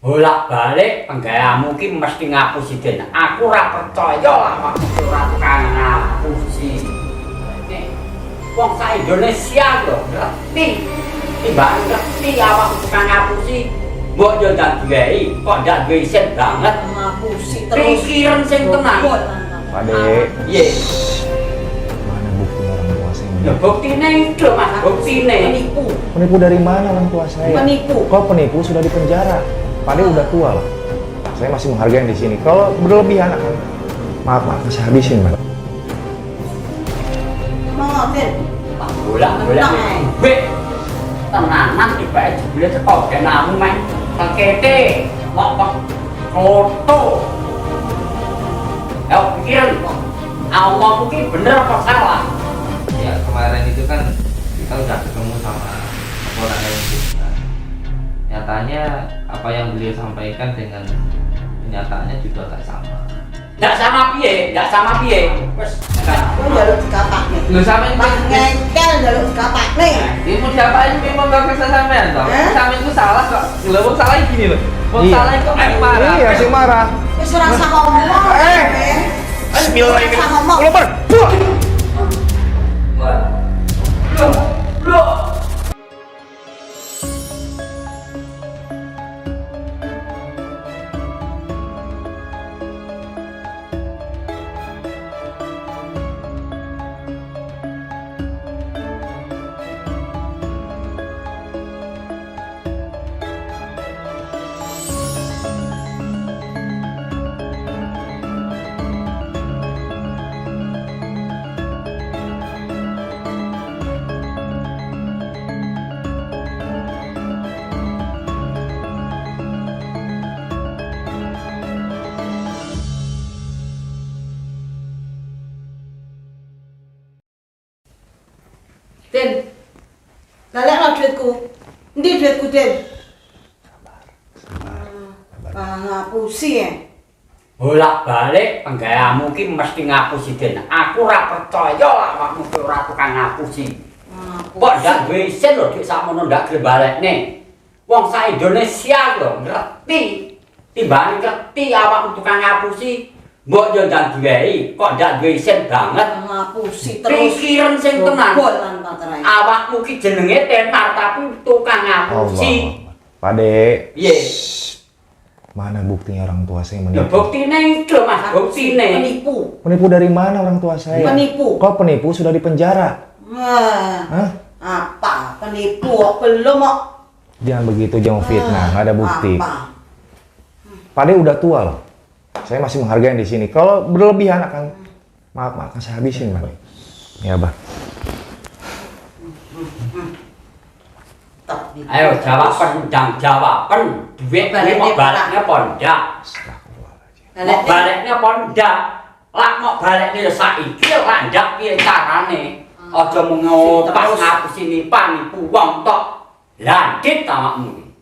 bolak-balik penggayamu ki mesti ngapusi den. Aku ora percaya lah ora tukang ngapusi. Wong sak Indonesia lho ngerti. Timbang ngerti awak tukang ngapusi. Mbok yo ndak duweni, kok ndak duwe isin banget ngapusi terus. Pikiran sing tenang. Pak Dek. Piye? Mana bukti orang tua saya Ya menipu? buktine itu Mas, buktine. Penipu. Penipu dari mana orang tua saya? Penipu. Kok penipu sudah di penjara? Pak Dek udah tua loh. Saya masih menghargai di sini. Kalau berlebihan akan maaf saya habisin, Pak. Mau Den. Bolak-balik gue tenanan tiba jebule teko genamu meh pakete mau foto ya pikiran Allah mungkin bener apa salah Ya kemarin itu kan kita udah ketemu sama orang yang kita. Nyatanya apa yang beliau sampaikan dengan kenyataannya juga tak sama. nggak sama piye wes Aku jaluk dikapak nih. Lu sama ini Ngengkel jaluk dikapak nih. mau diapain memang gak kesel sampean toh? Sampean itu salah kok. Lho wong salah gini loh. Wong Iya. salah kok marah. Iya sih marah. Wis ora usah ngomong. Bismillahirrahmanirrahim. Ora usah ngomong. Keluar. Buah. loh Den. Lalekno duitku. Endi duitku, Den? Ngapusi ya. bolak-balik penggayamu ki mesti ngapusi den. Aku ora percaya lah awakmu ki ora tukang ngapusi. Kok ndak duwe isin lho dik sakmono ndak gelem balekne. Wong sak Indonesia lho ngerti. Timbang ngerti awakmu tukang ngapusi, mbok yo ndak duweni, kok ndak duwe isin banget. Ngapusi terus. Pikiran sing tenang. Bolan materai. Awakmu ki jenenge tenar tapi tukang ngapusi. Pak Dek. Piye? Mana buktinya orang tua saya Ya menipu? buktine itu Mas, buktine. Penipu. Penipu dari mana orang tua saya? Penipu. Kok penipu sudah di penjara? Wah. Hah? Apa? Penipu kok belum kok. Jangan begitu, jangan fitnah, nggak ada bukti. Apa? Pak Dek udah tua loh. Saya masih menghargai di sini. Kalau berlebihan akan maaf akan saya habisin, Pak. Ya, Bah. Ayo jawaban, jawaban. Duit ini mau baliknya pondak. Mau baliknya pondak. Lah mau baliknya ya saiki lah ndak piye carane. Aja mengopas ngapusi nipu wong tok. Landit awakmu.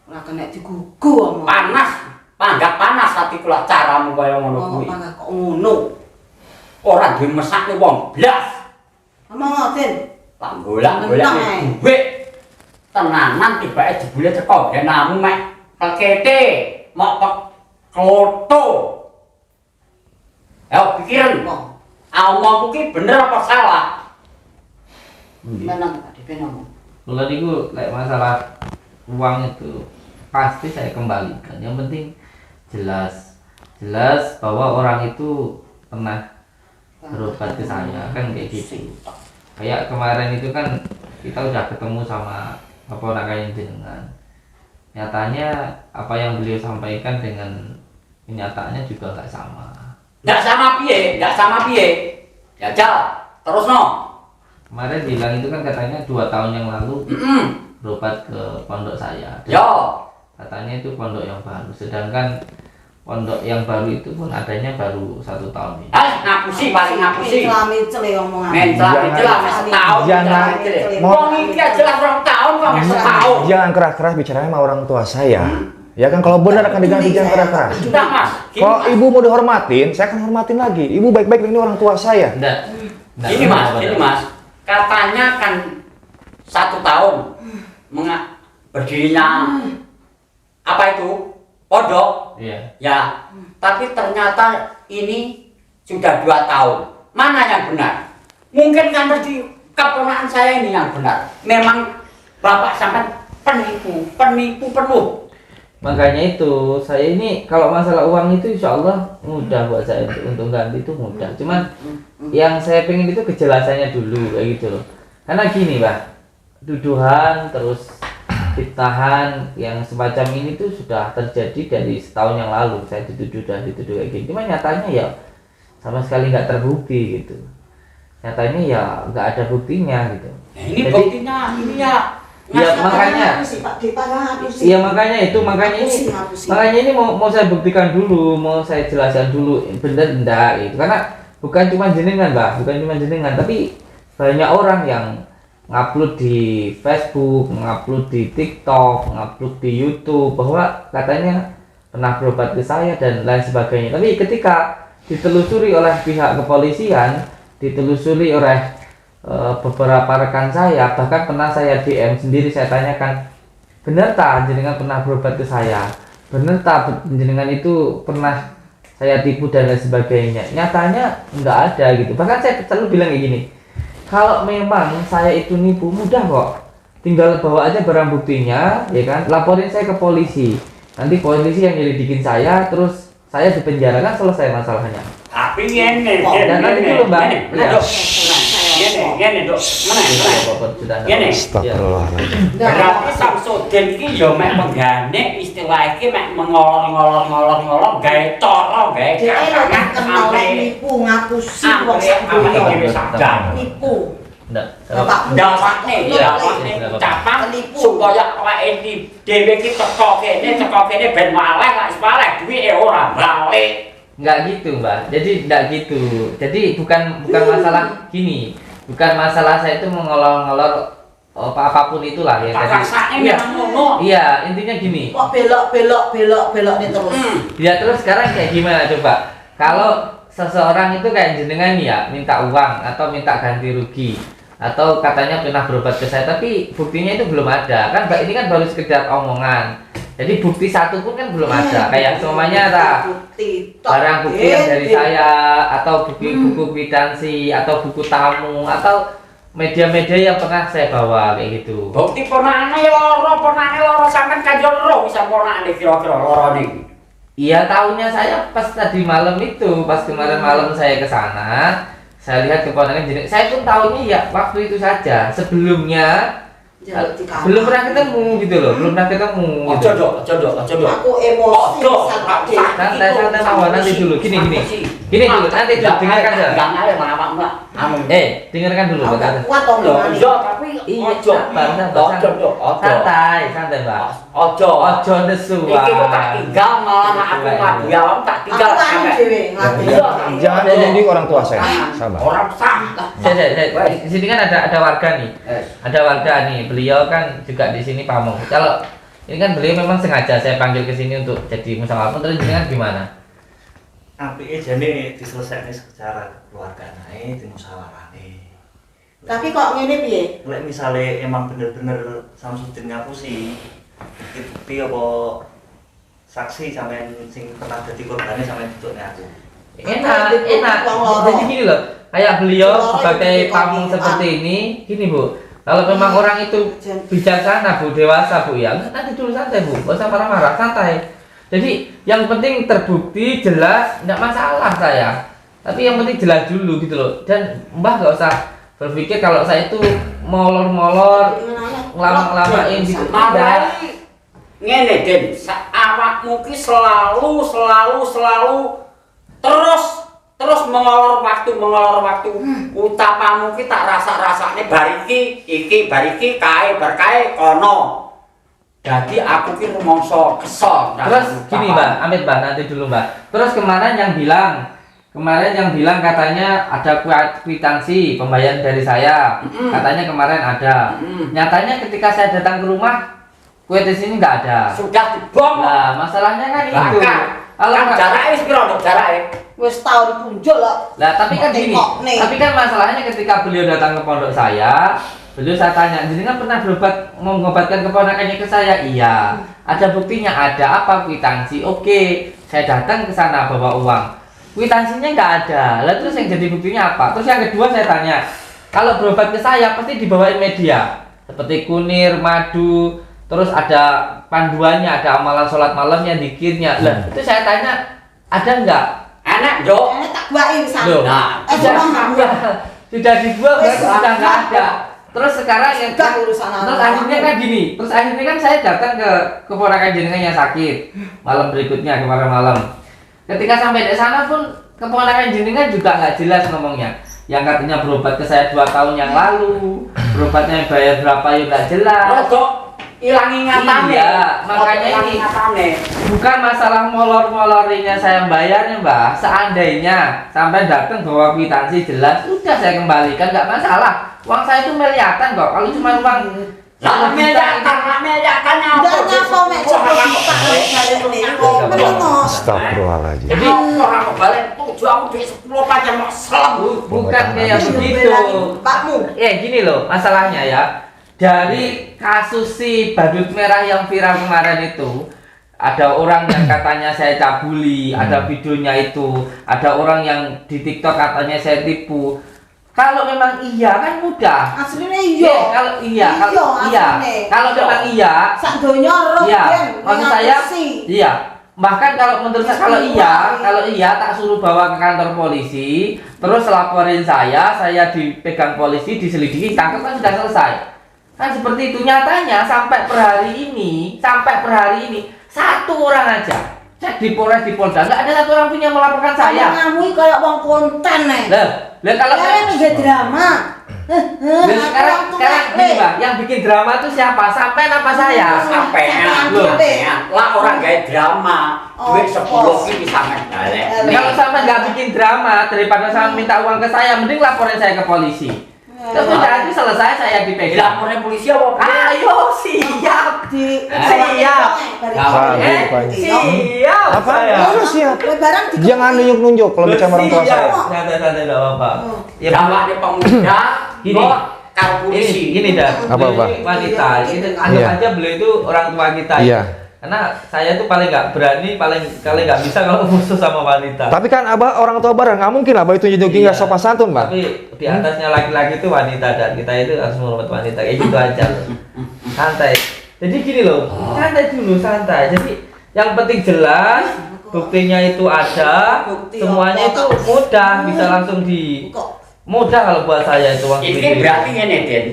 Ora kena digugu omong. Panas, panggak panas hati kula caramu kaya ngono kuwi. Omong kok ngono. Ora duwe mesakne wong blas. Omong Den. Tak golek-golek duit. Tenanan tibake jebule teko genamu mek pakete mau foto. Ya pikiran kok. Omongku ki bener apa salah? Menang Pak Depen ngomong. Kalau itu kayak masalah uang itu pasti saya kembalikan. Yang penting jelas bahwa orang itu pernah berobat ke saya kan kayak gitu. Kayak kemarin itu kan kita udah ketemu sama keponakan jenengan. Nyatanya apa yang beliau sampaikan dengan kenyataannya juga nggak sama. Nggak sama piye? Ya Jal, terus no. Kemarin bilang itu kan katanya 2 tahun yang lalu berobat ke pondok saya. Yo, Katanya itu pondok yang baru, sedangkan pondok yang baru itu pun adanya baru 1 tahun ini. ngapusi paling ngapusi. Mencela-mencela omongan. Mencela setahun. Jangan. Wong iki jelas 2 tahun kok nggak setahun. Jangan keras-keras bicaranya sama orang tua saya. Ya kan kalau benar akan diganti, jangan keras-keras. Sudah Mas. Kalau ibu mau dihormatin, saya akan hormatin lagi. Ibu baik-baik, ini orang tua saya. Enggak. Ini Mas. Katanya kan 1 tahun berdirinya Apa itu? Pondok? Iya. Ya, tapi ternyata ini sudah 2 tahun. Mana yang benar? Mungkin kan di keponakan saya ini yang benar. Memang bapak sampai penipu penuh. Makanya itu saya ini kalau masalah uang itu insya Allah mudah buat saya untuk ganti itu mudah. Cuman yang saya pengen itu kejelasannya dulu kayak gitu loh. Karena gini Pak, tuduhan terus fitnahan yang semacam ini tuh sudah terjadi dari setahun yang lalu. Saya dituduh kayak gini. Cuma nyatanya ya sama sekali nggak terbukti gitu. Nyatanya ya nggak ada buktinya gitu. Ini buktinya ini ya. Ya makanya, iya makanya ini mau saya buktikan dulu, mau saya jelaskan dulu bener enggak gitu. Karena bukan cuma jenengan Mbak, tapi banyak orang yang ngupload di Facebook, ngupload di TikTok, ngupload di YouTube bahwa katanya pernah berobat ke saya dan lain sebagainya. Tapi ketika ditelusuri oleh pihak kepolisian, ditelusuri oleh beberapa rekan saya, bahkan pernah saya DM sendiri, saya tanyakan, benar tak jenengan pernah berobat ke saya, benar tak jenengan itu pernah saya tipu dan lain sebagainya. Nyatanya nggak ada gitu. Bahkan saya selalu bilang kayak gini, kalau memang saya itu nipu mudah kok, tinggal bawa aja barang buktinya, ya kan, laporin saya ke polisi, nanti polisi yang nyelidikin saya, terus saya dipenjara, kan selesai masalahnya. Tapi ini dan nanti dulu Mbak, Gini dok, mana? Gini. Astagfirullahaladzim. Berarti Samsudin iki ya mek penggane istilah iki mek mengolor-ngolor gawe cara, gawe kenal nipu ngapusi wong sadar. nipu. Dapatne capang supaya awake dhewe iki teko kene ben maleh lak maleh duwike ora balik. Enggak gitu Mbak, jadi enggak gitu. Jadi bukan masalah gini, bukan masalah saya itu mengolor-ngolor apapun itulah ya. Iya, intinya gini. Kok belok nih terus. Ya terus sekarang kayak gimana coba? Kalau seseorang itu kayak jenengan ya minta uang atau minta ganti rugi atau katanya pernah berobat ke saya tapi buktinya itu belum ada, kan ini kan baru sekedar omongan. Jadi bukti satu pun kan belum ada. Kayak semuanya ada barang bukti yang dari saya atau buku kwitansi atau buku tamu atau media-media yang pernah saya bawa kayak gitu. Bukti ponakane loro sampean kanjeng loro bisa ponakane kira-kira loro niki. Iya, tahunya saya pas tadi malam itu, pas kemarin malam saya ke sana, saya lihat keponakan jenis. Saya pun tahunya ya waktu itu saja. Sebelumnya belum pernah ketemu gitu loh, belum pernah ketemu. Ojo dok. Aku emosi. Santai mawon nanti dulu. Gini dulu, nanti dulu dengarkan saja. Dengarkan dulu. Kuat omongan. Iya, tapi ojo. Santai Mbak. Ojo nesu. Iki kok tak tinggal malah aku ngadu ya, tak tinggal sampe. Jangan jadi orang tua saya. Sabar. Orang sah. Di sini kan ada warga nih. Ada warga nih. Beliau kan juga di sini pamong. Kalau ini kan beliau memang sengaja saya panggil ke sini untuk jadi musyawarah. Terus ini kan gimana? Apike jane diselesaikan secara keluarga nae di musyawarahane. Tapi kok ngene piye? Lek misale emang bener-bener Samsudin ngapusi, bukti apa saksi sampean sing pernah dadi korbane sampean tutukne aku. Enak. Jadi gini loh, kayak beliau sebagai pamong seperti ini, gini Bu. Kalau memang orang itu bijaksana Bu, dewasa Bu ya, nanti dulu santai Bu, gak usah marah-marah, santai. Jadi yang penting terbukti, jelas, tidak masalah saya. Tapi yang penting jelas dulu gitu loh. Dan Mbah gak usah berpikir kalau saya itu molor-molor, ngelama-ngelamain gitu. Ngene Den, awakmu ki selalu terus mengolor waktu. Utapamu ki tak rasa-rasane bariki kae berkae kono. Jadi aku ki rumangsa kesel. Terus gini Mbak, amit Mbak, nanti dulu Mbak. Terus kemarin yang bilang katanya ada kwitansi pembayaran dari saya. Katanya kemarin ada. Nyatanya ketika saya datang ke rumah, kwitansi ini nggak ada. Sudah dibom. Nah, masalahnya kan itu. Kalau jarake wis piro nduk jarake? Wis tau dipunjuk lah. Lah tapi kan gini. Tapi kan masalahnya ketika beliau datang ke pondok saya, Beliau saya tanya, jenengan pernah berobat mengobatkan keponakannya ke saya? Iya. Ada buktinya? Ada. Apa? Kwitansi. Oke, saya datang ke sana bawa uang. Kwitansinya nggak ada. Lalu terus yang jadi buktinya apa? Terus yang kedua saya tanya, kalau berobat ke saya pasti dibawain media seperti kunir, madu, terus ada panduannya, ada amalan sholat malamnya, dikirnya. Lah, itu saya tanya, ada nggak? Enak, Dok. Ini tak buain sana. Loh, Nah, sudah dibuang berarti sudah nggak ada. Terus sekarang yang Sudah urusan terus anak. akhirnya kan gini, terus akhirnya kan saya datang ke keponakan jenengan yang sakit malam berikutnya kemarin malam. Ketika sampai di sana pun keponakan jenengan juga nggak jelas ngomongnya. Yang katanya berobat ke saya 2 tahun yang lalu, berobatnya bayar berapa ya nggak jelas. Rodok ilang ingatane. Iya, makanya Ilang ini ingatane. bukan masalah molor-molorinya saya bayarnya, Mbak. Seandainya sampai datang bawa kwitansi jelas, sudah saya kembalikan, nggak masalah. Uang saya itu miliatan kok. Kalau cuma uang Lah miliatan apa? Udah nyapa mek coba kita balik niku. Menengos. Astagfirullahaladzim. Jadi orang mau balik tujuh aku duit 10 pacar mau selem. bukan kayak begitu. Pakmu. Gini loh masalahnya ya. Dari kasus si badut merah yang viral kemarin itu, ada orang yang katanya saya cabuli, ada videonya itu, ada orang yang di TikTok katanya saya tipu. Kalau memang iya kan mudah. Aslinya iya. Kalau kalau memang iya, Sak donya roh iya. ben. Maksud saya, iya. Bahkan kalau menurut saya kalau iya tak suruh bawa ke kantor polisi, terus laporin saya dipegang polisi, diselidiki, tangkap kan sudah selesai. Kan seperti itu. Nyatanya sampai per hari ini satu orang aja cek di Polres di Polda nggak ada satu orang pun yang melaporkan saya. Ngamu kayak wong konten nih. Lah kalau Kalian udah drama. sekarang gini Mbak, yang bikin drama itu siapa? Sampai apa saya? Sampean Loh. lah orang gaya drama. Duit 10 ini bisa balik. Kalau sampai nggak bikin drama daripada sampai minta uang ke saya, mending laporin saya ke polisi. Terus udah itu selesai saya dipegang. Dilaporin polisi apa? Ayo siap. Siap. Siap. Apa? saya. Harus siap. Lebaran di Jangan nunjuk-nunjuk kalau bicara orang tua saya. Santai-santai enggak apa-apa. Ya, Dampaknya pemuda. Gini. kok karo polisi. Gini dah. Apa, Pak? Ini wanita. Ini anggap Iya. aja beliau itu orang tua kita. Iya. Karena saya tuh paling nggak berani, paling nggak bisa kalau musuh sama wanita. Tapi kan abah orang tua bareng, nggak mungkin abah itu nunjukin nggak Iya. sopan santun, Bang. Tapi di atasnya laki-laki itu wanita dan kita itu harus menghormati wanita kayak gitu aja loh. Santai. Jadi gini loh, santai dulu, santai. Jadi yang penting jelas, buktinya itu ada, Bukti semuanya apa, itu tak? mudah, bisa langsung di mudah kalau buat saya itu uang Ini segitu. berarti ngene, Den.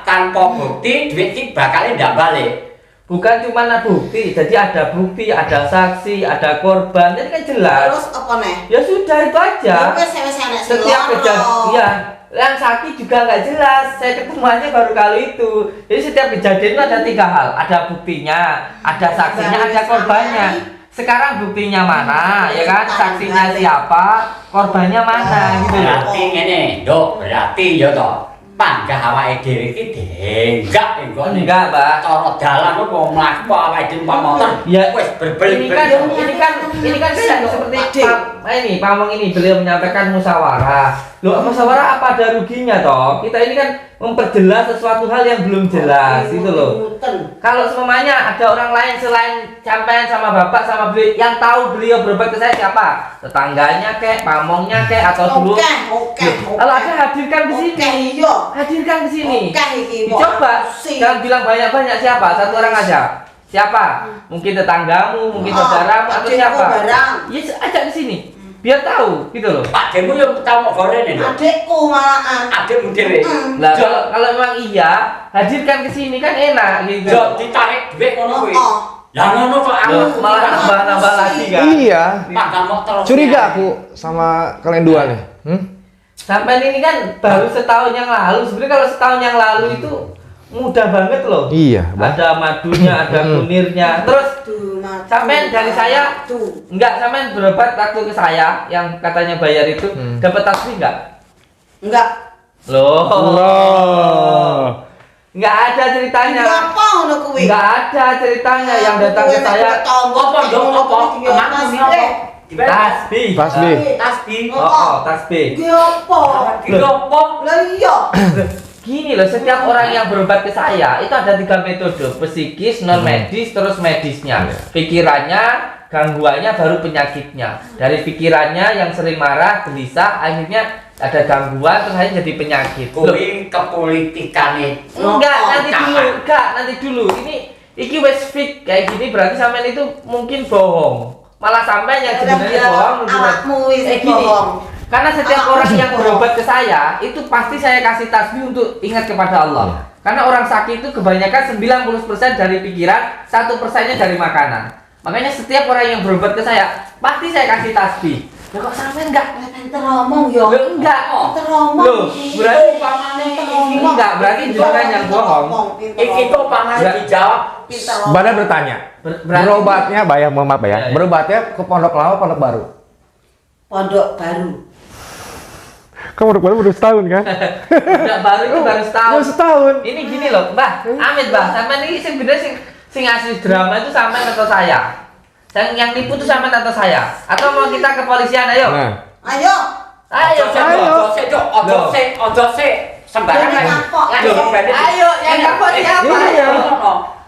Tanpa bukti duit iki bakal ndak balik. Bukan cuma bukti, jadi ada bukti, ada saksi, ada korban, jadi kan jelas. Terus apa nih? Ya sudah itu aja. Wes enek Setiap kejadian, iya, yang saksi juga nggak jelas. Saya ketemuannya baru kali itu. Jadi setiap kejadian itu ada 3 hal, ada buktinya, ada saksinya, ada korbannya. Sekarang buktinya mana, ya kan? Saksinya siapa, korbannya mana, gitu loh. Berarti ngene, Dok, berarti ya toh. Panggah awake dhewe iki denggak engko Enggak, Mbak. cara dalan kok mlaku awake dhewe numpak motor. Ya, Wis berbel. ini kan beda seperti ini Pamong ini beliau menyampaikan musyawarah. Loh, musyawarah apa ada ruginya toh? Kita ini kan memperjelas sesuatu hal yang belum jelas gitu loh. Kalau semuanya ada orang lain selain sampean sama bapak sama beliau yang tahu beliau berobat ke saya siapa? Tetangganya kek, pamongnya kek atau dulu. Oke. Kalau ada hadirkan ke sini. Iya. Hadirkan ke sini. Oke iki. Dicoba. Jangan bilang banyak-banyak siapa, satu orang aja. Siapa? Mungkin tetanggamu, mungkin saudaramu atau siapa? Ya ajak ke sini. Biar tahu gitu loh. Pak Demu yang tau mau goreng Dok. Adekku malahan. Adekmu dhewe. Lah kalau memang iya, hadirkan ke sini kan enak gitu. Yo ditarik duit ngono kuwi. Lah ngono kok aku Loh, malah nambah-nambah lagi kan. Iya. Panggah mau terus. Curiga aku sama kalian dua nih. Sampai ini kan baru setahun yang lalu. Sebenarnya kalau setahun yang lalu itu mudah banget loh. Iya, Bang. Ada madunya, ada kunirnya. Terus sampean dari saya enggak, sampean berobat waktu ke saya yang katanya bayar itu dapat tasbih enggak? Loh. Enggak ada ceritanya. Apa ngono kuwi? Enggak ada ceritanya yang datang ke saya. Apa dong apa? Emang ini apa? Tasbih. Tasbih. Tasbih. Oh, tasbih. Ki apa? Ki opo? Lah iya. gini loh, setiap orang yang berobat ke saya itu ada 3 metode, psikis, non medis, terus medisnya. Pikirannya, gangguannya, baru penyakitnya. Dari pikirannya yang sering marah, gelisah, akhirnya ada gangguan, terus akhirnya jadi penyakit. Kuwi kepolitikan itu. Enggak, nanti dulu. Iki wes fix kayak gini berarti sampean itu mungkin bohong. Malah sampean yang sebenarnya bohong. Awakmu wis Gini. bohong. Karena setiap orang yang berobat ke saya, itu pasti saya kasih tasbih untuk ingat kepada Allah. Karena orang sakit itu kebanyakan 90% dari pikiran, 1%-nya dari makanan. Makanya setiap orang yang berobat ke saya, pasti saya kasih tasbih. Loh kok sampean enggak? Pinter ngomong yo. Loh enggak. Pinter ngomong. Loh, berarti umpamane enggak, berarti jenengan yang bohong. Iki tuh pamane dijawab. Pinter ngomong. Badan bertanya. Berarti- Berobatnya bayar, maaf ya. Iya, iya. Berobatnya ke Pondok Lama, Pondok Baru. Pondok Baru. Kamu Pondok Baru baru setahun kan? Enggak baru itu baru setahun. Baru setahun. Ini gini loh, Mbah, Amit Mbah, sampean ini sebenarnya sing asli drama itu sampean atau saya? Yang nipu itu sampean atau saya? Atau mau kita ke polisian, ayo? Nah, Ayo. Ayo, Ojo sik sembarang Yang lagi. kapok. Ayo, yang kapok siapa? Iya.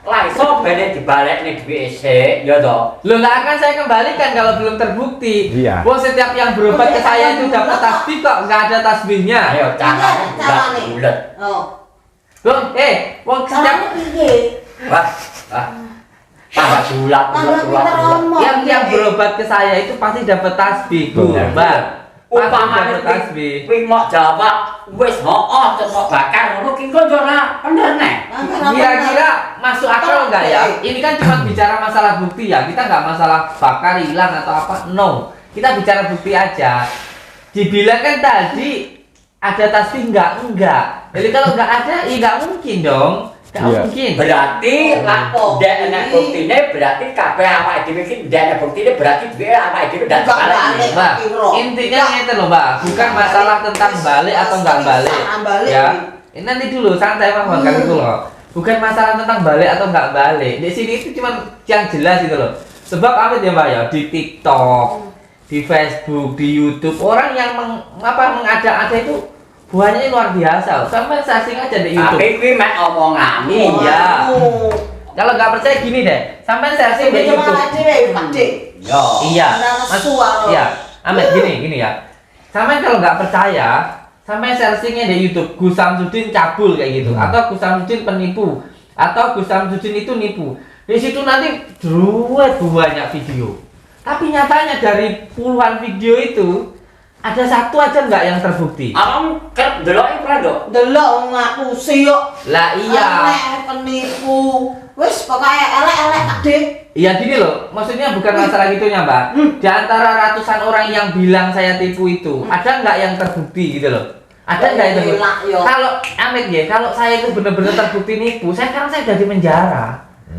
Lah iso bene dibalekne duwe isik, ya toh. Loh, nggak akan saya kembalikan kalau belum terbukti. Iya. Wah, setiap yang berobat ke saya itu dapat tasbih kok nggak ada tasbihnya. Ayo carane Carane. bulet. Oh. Loh, wong setiap Carane piye? Wah, tambah bulat. yang berobat ke saya itu pasti dapat tasbih, Bu, Benar. Mbak. Pasti Umpamane dapat tasbih. kuwi mau jawab wis hooh terus bakar ngono ki kok ora bener nek. Kira-kira masuk akal nggak ya? Ini kan cuma bicara masalah bukti ya. Kita nggak masalah bakar hilang atau apa. No, kita bicara bukti aja. Dibilang kan tadi ada tasbih enggak. Jadi kalau nggak ada, ya nggak mungkin dong. Nggak Iya. mungkin. Berarti lah dek enek buktine berarti kabeh awake dhewe iki dek enek buktine berarti duwe awake dhewe ndak balik. Mbak, intinya itu loh Mbak, bukan masalah tentang balik atau nggak balik. Ya, ini nanti dulu santai Mas kan itu loh. Bukan masalah tentang balik atau nggak balik. Di sini itu cuma yang jelas itu loh. Sebab apa ya Mbak ya, di TikTok, di Facebook, di YouTube orang yang mengada-ada itu buahnya luar biasa. Sampai searching aja di YouTube. Tapi kuwi mek omonganmu. Iya. Kalau nggak percaya gini deh, sampai searching di YouTube. Yo. Iya, Mas, iya. Amit gini ya. Sampai kalau nggak percaya, sampai searchingnya di YouTube Gus Samsudin cabul kayak gitu, atau Gus Samsudin penipu, atau Gus Samsudin itu nipu. Di situ nanti banyak video. Tapi nyatanya dari puluhan video itu ada satu aja nggak yang terbukti. Abang kerep deloki pernah nduk? Delok wong ngapusi yo. Lah iya. Elek penipu. Wis pokoke elek-elek kabeh. Iya gini loh, maksudnya bukan masalah gitunya Mbak. Di antara ratusan orang yang bilang saya tipu itu, ada nggak yang terbukti gitu loh? Ada nggak yang terbukti? Kalau Amit ya, kalau saya itu benar-benar terbukti nipu, sekarang saya udah di penjara.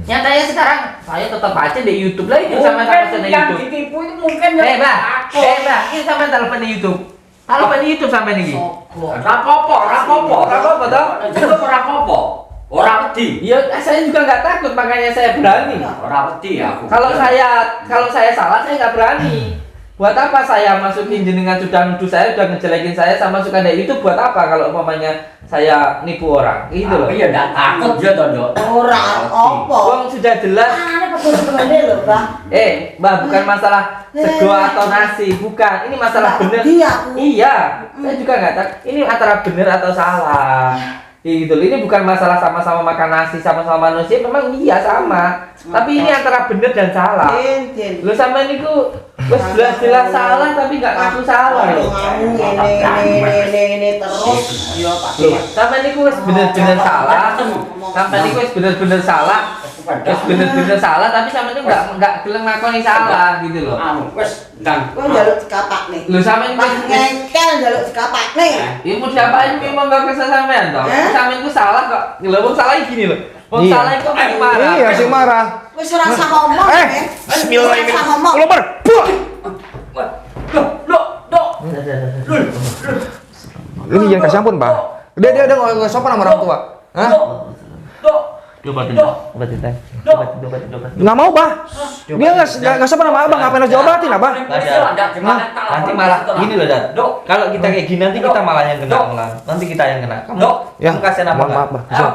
Nyatanya sekarang saya tetap aja di YouTube lah itu sama telepon di yang YouTube. ditipu itu mungkin Mbak, ini sama telepon di YouTube. Telepon di YouTube sampai nih. Rapopo toh? Itu rapopo. Ora wedi. Iya, saya juga nggak takut makanya saya berani. Ora wedi aku. Kalau saya salah saya nggak berani. Buat apa saya masukin jenengan sudah nuduh saya, sudah ngejelekin saya sama suka ada itu buat apa kalau umpamanya saya nipu orang? Gitu loh. Iya ndak takut ya toh, Nduk. Ora apa. Wong sudah jelas. Ana pedes-pedesne lho, Bang. Mbak, bukan masalah sego atau nasi, bukan. Ini masalah bener. Iya. Iya, saya juga nggak tahu. Ini antara bener atau salah. Gitu. Ini bukan masalah sama-sama makan nasi, sama-sama manusia. Memang iya sama. Tapi ini antara bener dan salah. Lu sama ini ku wes jelas-jelas salah tapi nggak ngaku salah loh. Ini terus. Iya, Pak. Loh, sampai ini wes bener-bener salah. Sampai ini wes bener-bener salah. Wes bener-bener salah tapi sampai itu nggak gelem ngakoni salah gitu loh. Anu, wis ndang. Kowe njaluk dikapak nih. Lu sampai ini Pas ngengkel njaluk dikapak nih. ya mau diapain memang nggak kesel sampean toh. Sampai itu salah kok. Lho wong salah gini loh. Wong Iya. salah itu masih marah. Iya, si marah. Wis ora usah ngomong. Bismillahirrahmanirrahim. Ora usah ngomong. Keluar. Buah. Ini jangan kasih ampun, Pak. Dia nggak sopan sama orang tua. Hah? Diobatin. Dok. Obatin, Teh. Dok. Obatin. Nggak mau, Bah. Dia nggak sabar sama abang, ngapain harus diobatin, Abah? Nanti malah gini loh, Dad. Dok. Kalau kita kayak gini nanti kita malah yang kena malah. Nanti kita yang kena. Kamu, Dok. kamu kasihan apa? Mohon maaf, Bah. Ayo.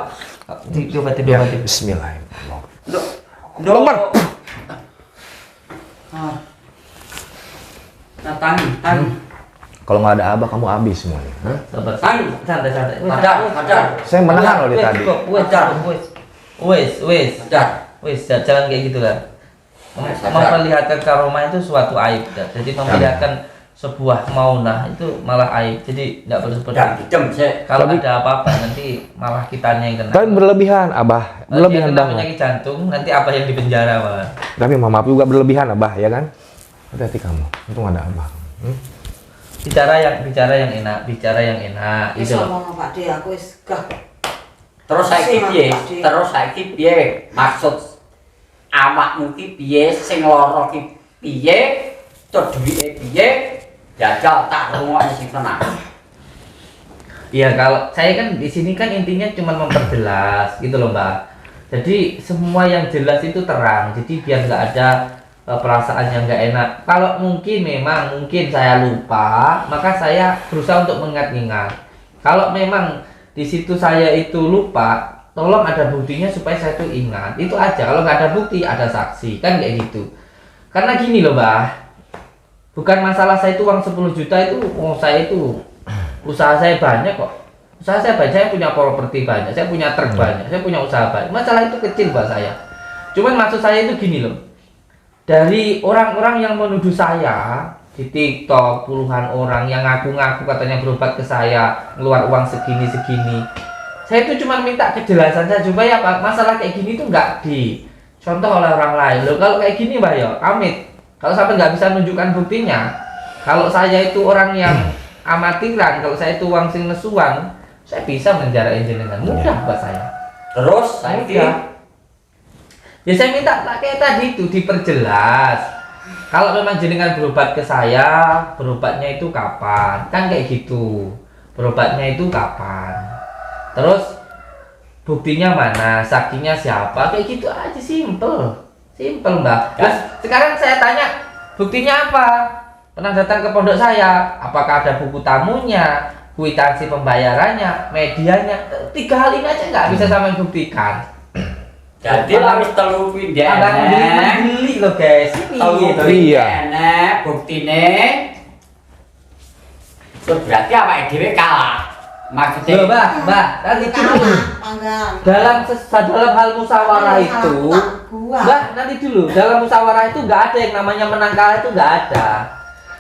Diobatin. Ya, bismillahirrahmanirrahim. Dok. Lombar. Nah, tangan. Kalau nggak ada abah, kamu habis semuanya. Hah? Sabar. Tangan. Santai. Sadar. Saya menahan loh dari tadi. Wes. Sadar. Jangan kayak gitu lah. Memperlihatkan karomah itu suatu aib, Dad. Jadi memperlihatkan sebuah maunah itu malah aib. Jadi nggak perlu seperti Dan itu. dijem sih. Kalau ada apa-apa nanti malah kitanya yang kena. Tapi berlebihan, abah. Kalau dia Berlebihan kena banget. penyakit jantung, nanti apa yang di penjara malah. Tapi maaf juga berlebihan, abah, ya kan? Hati-hati kamu. Untung ada abah. Bicara yang enak, Wis itu loh. ngomong Pak De, aku wis gah. Terus saiki piye? Maksud awakmu ki piye? Sing lara ki piye? Tur duwike piye? Jajal tak rungokne sing tenang. Iya, kalau saya kan di sini kan intinya cuma memperjelas gitu loh, Mbak. Jadi semua yang jelas itu terang. Jadi biar nggak ada perasaan yang nggak enak. Kalau mungkin saya lupa, maka saya berusaha untuk mengingat-ingat. Kalau memang di situ saya itu lupa, tolong ada buktinya supaya saya itu ingat. Itu aja. Kalau nggak ada bukti, ada saksi, kan kayak gitu. Karena gini loh, Mbak. Bukan masalah saya itu uang 10 juta itu, saya itu usaha saya banyak kok. Usaha saya banyak, saya punya properti banyak, saya punya truk banyak, saya punya usaha banyak. Masalah itu kecil buat saya. Cuman maksud saya itu gini loh. Dari orang-orang yang menuduh saya di TikTok, puluhan orang yang ngaku-ngaku katanya berobat ke saya, ngeluar uang segini-segini. Saya itu cuma minta kejelasan saja supaya apa? Masalah kayak gini tuh nggak dicontoh oleh orang lain. Loh, kalau kayak gini, Mbak, ya, amit. Kalau sampai nggak bisa menunjukkan buktinya, kalau saya itu orang yang amatiran, kalau saya itu uang sing nesuan, saya bisa menjarain jenengan. Mudah buat saya. Terus saiki Ya saya minta kayak tadi itu diperjelas. Kalau memang jenengan berobat ke saya, berobatnya itu kapan? Kan kayak gitu. Berobatnya itu kapan? Terus buktinya mana? Saksinya siapa? Kayak gitu aja, simple, Mbak. Terus sekarang saya tanya, buktinya apa? Pernah datang ke pondok saya? Apakah ada buku tamunya, kwitansi pembayarannya, medianya? 3 hal ini aja nggak bisa sampai buktikan. jadi wis telu kuwi Agak ndek. beli loh guys. Ini Telu gitu. kuwi Iya. enek buktine. Terus berarti awake dhewe kalah. Maksudnya Loh, Mbak, nanti dulu. Panggang. Dalam hal musyawarah itu, Mbak, nanti dulu. Dalam musyawarah itu nggak ada yang namanya menang kalah, itu nggak ada.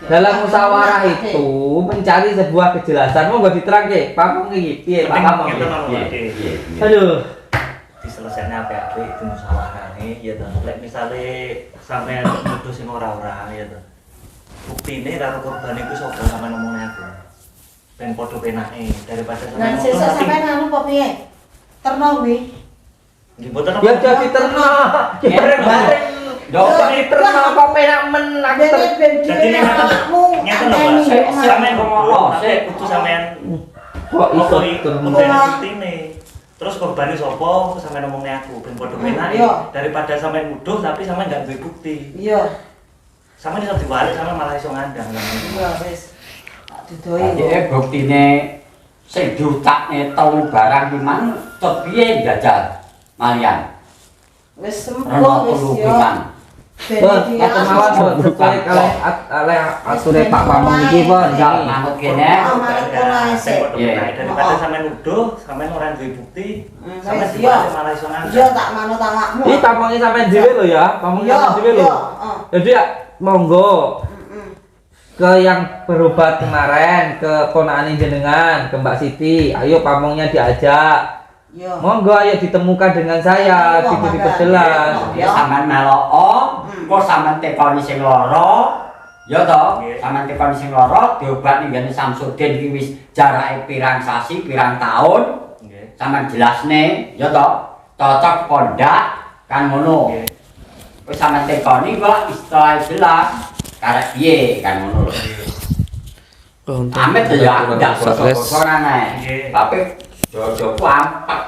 Dalam musyawarah itu mencari sebuah kejelasan. Mau nggak diterang ke? Paham nggak? Iya, paham Penting nggak? kita Aduh. diselesaikan apa itu musyawarah nih ya tuh. Lek misalnya sampai nuduh sing ora-ora ya tuh. Buktine karo korban iku sapa sama ngomongnya aku. Ben padha penake daripada Nah, sesuk sampean anu apa piye? Terno kuwi. Nggih mboten Ya jadi ternak. Ya bareng-bareng. Dok, Jadi ternak apa penak men aku ter. Ben Jadi dhewe awakmu. ngeten lho Pak. Sampeyan ngomong, sik kudu sampean Kok iso buktine. Terus korbannya sapa sampean ngomongnya aku ben padha penake Iya. daripada sampean nuduh tapi sampean enggak duwe bukti. Iya. Sampeyan iso diwalik sampean malah iso ngandang. Iya wis. Tak didoi. jadi buktine sing diutakne telu barang ki mang cep piye jajal malian. Wis Rono sembuh wis telu yo. ki mang. Bon, atur mawon bon, sesuai kalih ature Pak Pamong iki bon. Jal manut kene. Daripada sampean nuduh, sampean ora duwe bukti, sampean Wis yo. diwalik malah iso ngandang. Yo tak manut awakmu. Iki Pamongnya sampean dhewe lho ya, Pamongnya sampean dhewe lho. Jadi ya monggo ke yang berobat kemarin, ke ponakane jenengan, ke Mbak Siti, ayo pamongnya diajak. Yo. Monggo ayo ditemukan dengan saya, Ayo, gitu monggo. diperjelas. Ya sampean melok, kok sampean tekoni sing lara. Ya toh, Nggih. sampean tekoni sing lara diobat ning ngene Samsudin iki wis jarake pirang sasi, pirang taun. Nggih. Sampean jelasne, ya toh. Cocok pondak kan ngono. Nggih. Wis sampean tekoni kok istilah jelas. Karek piye kan ngono lho. Amit ya aku ndak gosok-gosokan ae. Nggih. Tapi jojoku ampak.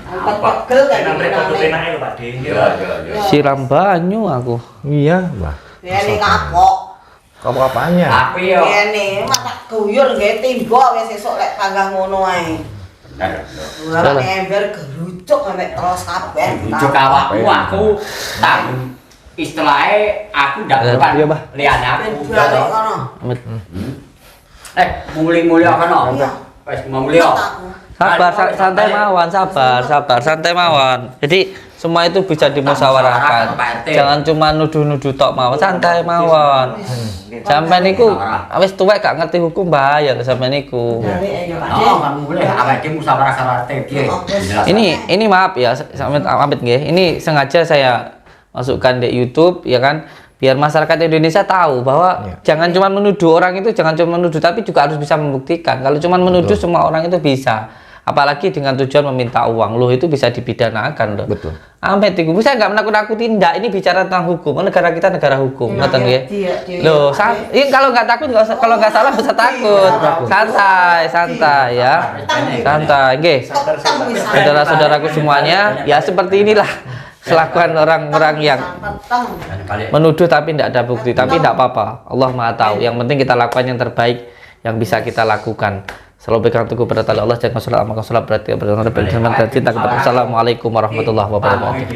Angkat pegel kan Enak mereka tuh enaknya lho Pak De. Iya, iya, iya. Siram banyu aku. Iya, Mbah. Ini kapok. Kamu apanya? Tapi yo Ini masak guyur nggih timbo wis sesuk lek panggah ngono ae. bener. Ora ember gerucuk sampe terus kabeh. Bujuk awakmu aku tak istilahnya aku ndak bukan Iya, Bah. liane aku. Balik kono. Amit. Muli-muli kono. Iya. Wis muli yo. Sabar, santai mawon, sabar, santai mawon. Jadi semua itu bisa dimusyawarahkan. Jangan cuma nuduh-nuduh tok mawon, santai mawon. Sampai niku wis tuwek gak ngerti hukum bahaya sampai niku. Balik ayo Pak De. Oh, kamu boleh awake musyawarah karo piye? Ini maaf ya, amit nggih. Ini sengaja saya masukkan di YouTube ya kan, biar masyarakat Indonesia tahu bahwa jangan cuma menuduh orang itu, jangan cuma menuduh tapi juga harus bisa membuktikan. Kalau cuma menuduh semua orang itu bisa. Apalagi dengan tujuan meminta uang, loh itu bisa dipidanakan loh. Betul. Amit itu, saya nggak menakut-nakuti, enggak. Ini bicara tentang hukum. Negara kita negara hukum, ngoten nggih. Loh, ini kalau nggak takut nggak usah, kalau nggak salah nggak usah takut. Santai ya, santai. Nggih, saudara-saudaraku semuanya, ya seperti inilah kelakuan orang-orang yang menuduh tapi tidak ada bukti, tapi tidak apa-apa. Allah Maha tahu. Yang penting kita lakukan yang terbaik yang bisa kita lakukan. Selalu pegang teguh pada tali Allah, jangan sholat amalkan sholat berarti berdoa dan cinta kepada. Assalamualaikum warahmatullahi wabarakatuh.